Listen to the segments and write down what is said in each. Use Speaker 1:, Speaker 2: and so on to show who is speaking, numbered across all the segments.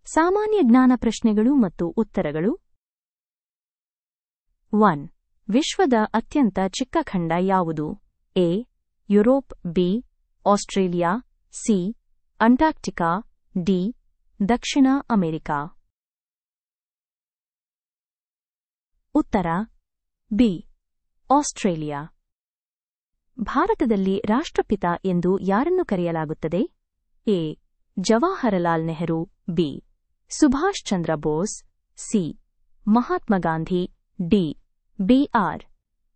Speaker 1: ಸಾಮಾನ್ಯ ಜ್ಞಾನ ಪ್ರಶ್ನೆಗಳು ಮತ್ತು ಉತ್ತರಗಳು. 1. ವಿಶ್ವದ ಅತ್ಯಂತ ಚಿಕ್ಕ ಖಂಡ ಯಾವುದು? A. Europe, B. Australia, C. Antarctica, D. Dakshina America. ಉತ್ತರ ಬಿ. ಆಸ್ಟ್ರೇಲಿಯಾ. ಭಾರತದಲ್ಲಿ ರಾಷ್ಟ್ರಪಿತ ಎಂದು ಯಾರನ್ನು ಕರೆಯಲಾಗುತ್ತದೆ? A. Jawaharlal Nehru, B. Subhash Chandra Bose, C. Mahatma Gandhi, D. B R.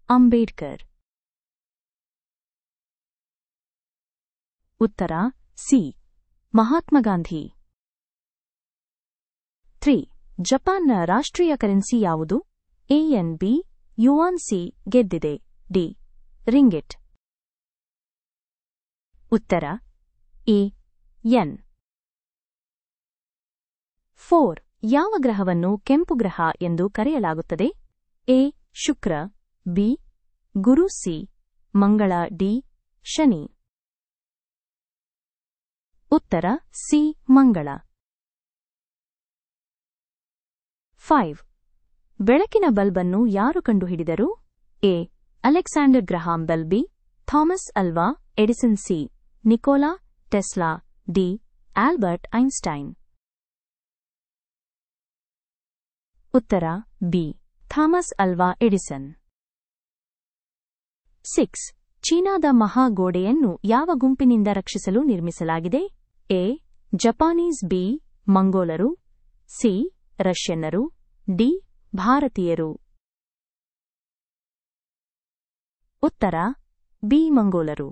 Speaker 1: Ambedkar. ಉತ್ತರ ಸಿ. ಮಹಾತ್ಮ ಗಾಂಧಿ. 3. ಜಪಾನ್ನ ರಾಷ್ಟ್ರೀಯ ಕರೆನ್ಸಿ ಯಾವುದು? A. Yen, B. Yuan, C. ಗೆದ್ದಿದೆ, ಡಿ. ರಿಂಗಿಟ್. ಉತ್ತರ ಎ. ಯೆನ್. 4. ಯಾವ ಗ್ರಹವನ್ನು ಕೆಂಪು ಗ್ರಹ ಎಂದು ಕರೆಯಲಾಗುತ್ತದೆ? ಎ. ಶುಕ್ರ, ಬಿ. ಗುರು, ಸಿ. ಮಂಗಳ, ಡಿ. ಶನಿ. ಉತ್ತರ ಸಿ. ಮಂಗಳ. 5. ಬೆಳಕಿನ ಬಲ್ಬ್ ಅನ್ನು ಯಾರು ಕಂಡುಹಿಡಿದರು? A. Alexander Graham Bell, B. Thomas Alva Edison, C. Nikola Tesla, D. Albert Einstein. ಉತ್ತರ ಬಿ. Thomas Alva Edison. 6. ಚೀನಾದ ಮಹಾಗೋಡೆಯನ್ನು ಯಾವ ಗುಂಪಿನಿಂದ ರಕ್ಷಿಸಲು ನಿರ್ಮಿಸಲಾಗಿದೆ? ಎ. Japanese, B. ಮಂಗೋಲರು, ಸಿ. ರಷ್ಯನ್ನರು, ಡಿ. ಭಾರತೀಯರು. ಉತ್ತರ ಬಿ. ಮಂಗೋಲರು.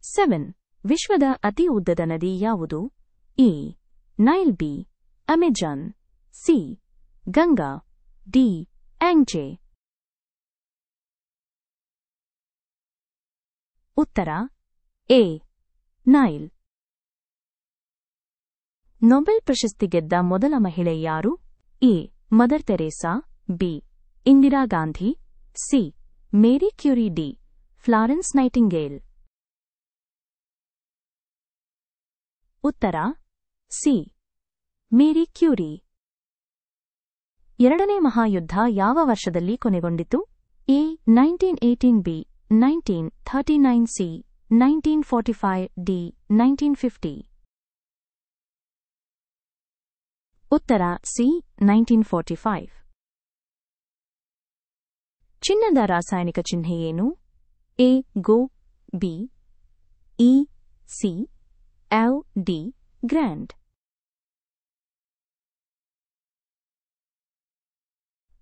Speaker 1: 7. ವಿಶ್ವದ ಅತಿ ಉದ್ದದ ನದಿ ಯಾವುದು? A. Nile, B. Amazon, C. Ganga, D. Yangtze. ಉತ್ತರ ಎ. ನೈಲ್. ನೊಬೆಲ್ ಪ್ರಶಸ್ತಿ ಗೆದ್ದ ಮೊದಲ ಮಹಿಳೆ ಯಾರು? A. Mother Teresa, B. Indira Gandhi, C. Marie Curie, D. Florence Nightingale. ಉತ್ತರ ಸಿ. Marie Curie. ಎರಡನೇ ಮಹಾಯುದ್ಧ ಯಾವ ವರ್ಷದಲ್ಲಿ ಕೊನೆಗೊಂಡಿತು? ಎ. 1918, ಬಿ. 1939, ಸಿ. 1945, ಡಿ. 1950. ಉತ್ತರ ಸಿ. 1945. ಚಿನ್ನದ ರಾಸಾಯನಿಕ ಚಿಹ್ನೆ ಏನು? ಎ. ಗೋ, B. E. C. L, D. Grand.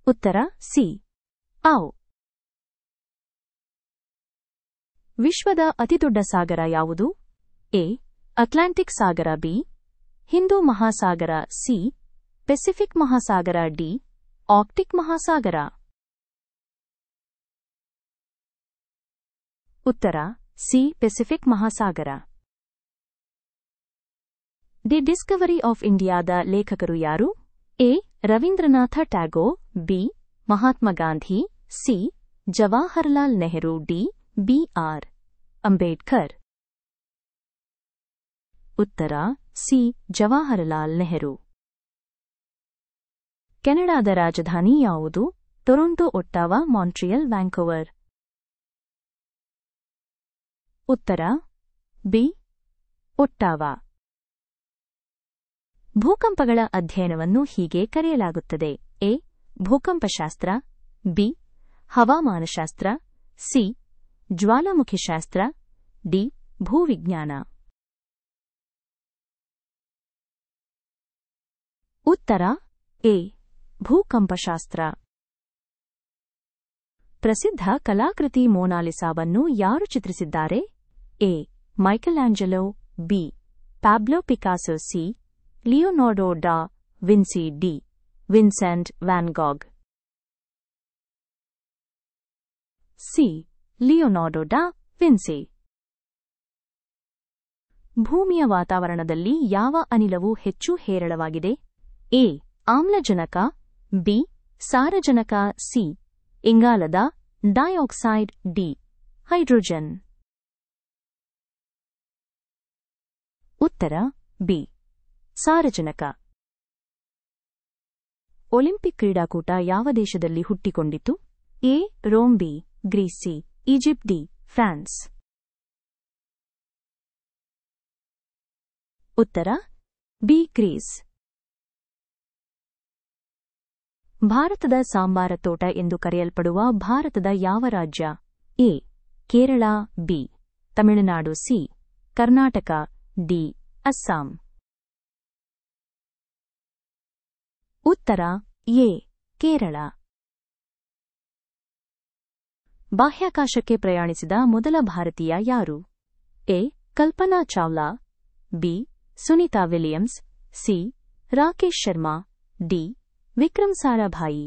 Speaker 1: ಉತ್ತರ ಸಿ. ಔ. ವಿಶ್ವದ ಅತಿದೊಡ್ಡ ಸಾಗರ ಯಾವುದು? ಎ. ಅಟ್ಲಾಂಟಿಕ್ ಸಾಗರ, ಬಿ. ಹಿಂದೂ ಮಹಾಸಾಗರ, ಸಿ. ಪೆಸಿಫಿಕ್ ಮಹಾಸಾಗರ, ಡಿ. ಆರ್ಕ್ಟಿಕ್ ಮಹಾಸಾಗರ. ಉತ್ತರ ಸಿ. ಪೆಸಿಫಿಕ್ ಮಹಾಸಾಗರ. ದಿ ಡಿಸ್ಕವರಿ ಆಫ್ ಇಂಡಿಯಾದ ಲೇಖಕರು ಯಾರು? A. Rabindranath Tagore, B. Mahatma Gandhi, C. Jawaharlal Nehru, D. B R. Ambedkar. ಉತ್ತರ ಸಿ. ಜವಾಹರಲಾಲ್ ನೆಹರು. ಕೆನಡಾದ ರಾಜಧಾನಿ ಯಾವುದು? Toronto, Ottawa, Montreal, Vancouver. ಉತ್ತರ ಬಿ. ಒಟ್ಟಾವಾ. ಭೂಕಂಪಗಳ ಅಧ್ಯಯನವನ್ನು ಹೀಗೆ ಕರೆಯಲಾಗುತ್ತದೆ: ಎ. ಭೂಕಂಪಶಾಸ್ತ್ರ, ಬಿ. ಹವಾಮಾನಶಾಸ್ತ್ರ, ಸಿ. ಜ್ವಾಲಾಮುಖಿಶಾಸ್ತ್ರ, ಡಿ. ಭೂವಿಜ್ಞಾನ. ಉತ್ತರ ಎ. ಭೂಕಂಪಶಾಸ್ತ್ರ. ಪ್ರಸಿದ್ಧ ಕಲಾಕೃತಿ ಮೊನಾಲಿಸಾವನ್ನು ಯಾರು ಚಿತ್ರಿಸಿದ್ದಾರೆ? A. Michelangelo, B. Pablo Picasso, C. Leonardo da Vinci, D. Vincent van Gogh. C. Leonardo da Vinci. ಭೂಮಿಯ ವಾತಾವರಣದಲ್ಲಿ ಯಾವ ಅನಿಲವು ಹೆಚ್ಚು ಹೇರಳವಾಗಿದೆ? ಎ. ಆಮ್ಲಜನಕ, ಬಿ. ಸಾರಜನಕ, ಸಿ. ಇಂಗಾಲದ ಡೈಆಕ್ಸೈಡ್, ಡಿ. ಹೈಡ್ರೋಜನ್. ಉತ್ತರ ಬಿ. ಸಾರಜನಕ. ಒಲಿಂಪಿಕ್ ಕ್ರೀಡಾಕೂಟ ಯಾವ ದೇಶದಲ್ಲಿ ಹುಟ್ಟಿಕೊಂಡಿತು? A. Rome. B. Greece. C. Egypt. D. France. ಉತ್ತರ ಬಿ. ಗ್ರೀಸ್. ಭಾರತದ ಸಾಂಬಾರ ತೋಟ ಎಂದು ಕರೆಯಲ್ಪಡುವ ಭಾರತದ ಯಾವ ರಾಜ್ಯ? A. Kerala. B. Tamil Nadu. C. Karnataka. D. Assam. ಉತ್ತರ ಎ. ಕೇರಳ. ಬಾಹ್ಯಾಕಾಶಕ್ಕೆ ಪ್ರಯಾಣಿಸಿದ ಮೊದಲ ಭಾರತೀಯ ಯಾರು? A. Kalpana Chawla. B. Sunita Williams. C. Rakesh Sharma. D. Vikram Sarabhai.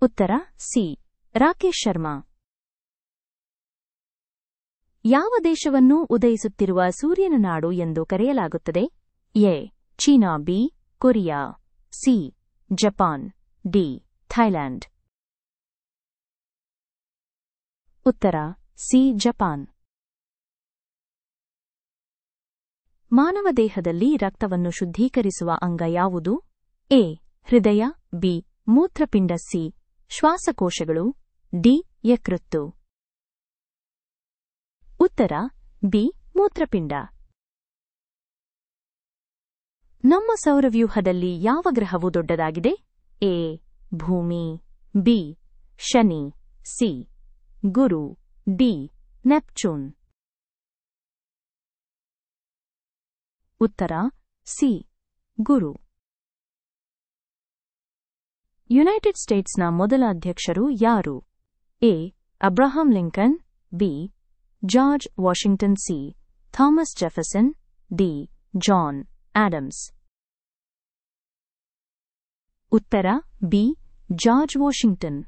Speaker 1: ಉತ್ತರ ಸಿ. ರಾಕೇಶ್ ಶರ್ಮಾ. ಯಾವ ದೇಶವನ್ನು ಉದಯಿಸುತ್ತಿರುವ ಸೂರ್ಯನ ನಾಡು ಎಂದು ಕರೆಯಲಾಗುತ್ತದೆ? A. China. B. Korea. C. Japan. D. Thailand. ಉತ್ತರ ಸಿ. ಜಪಾನ್. ಮಾನವ ದೇಹದಲ್ಲಿ ರಕ್ತವನ್ನು ಶುದ್ಧೀಕರಿಸುವ ಅಂಗ ಯಾವುದು? ಎ. ಹೃದಯ. ಬಿ. ಮೂತ್ರಪಿಂಡ. ಸಿ. ಶ್ವಾಸಕೋಶಗಳು. ಡಿ. ಯಕೃತ್ತು. ಉತ್ತರ ಬಿ. ಮೂತ್ರಪಿಂಡ. ನಮ್ಮ ಸೌರವ್ಯೂಹದಲ್ಲಿ ಯಾವ ಗ್ರಹವು ದೊಡ್ಡದಾಗಿದೆ? ಎ. ಭೂಮಿ. ಬಿ. ಶನಿ. ಸಿ. ಗುರು. ಡಿ. ನೆಪ್ಚೂನ್. ಉತ್ತರ ಸಿ. ಗುರು. ಯುನೈಟೆಡ್ ಸ್ಟೇಟ್ಸ್ನ ಮೊದಲ ಅಧ್ಯಕ್ಷರು ಯಾರು? A. Abraham Lincoln. B. George Washington. C. Thomas Jefferson. D. John Adams. ಉತ್ತರ ಬಿ. George Washington.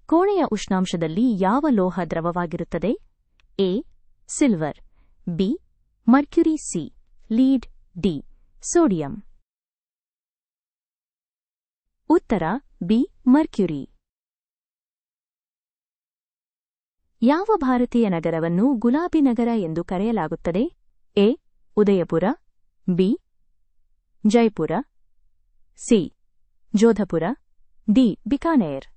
Speaker 1: ಕೋಣೆಯ ಉಷ್ಣಾಂಶದಲ್ಲಿ ಯಾವ ಲೋಹ ದ್ರವವಾಗಿರುತ್ತದೆ? A. Silver. B. Mercury. C. Lead. D. Sodium. ಉತ್ತರ ಬಿ. ಮರ್ಕ್ಯುರಿ. ಯಾವ ಭಾರತೀಯ ನಗರವನ್ನು ಗುಲಾಬಿ ನಗರ ಎಂದು ಕರೆಯಲಾಗುತ್ತದೆ? A. Udaipur. B. Jaipur. C. Jodhpur. D. Bikaner.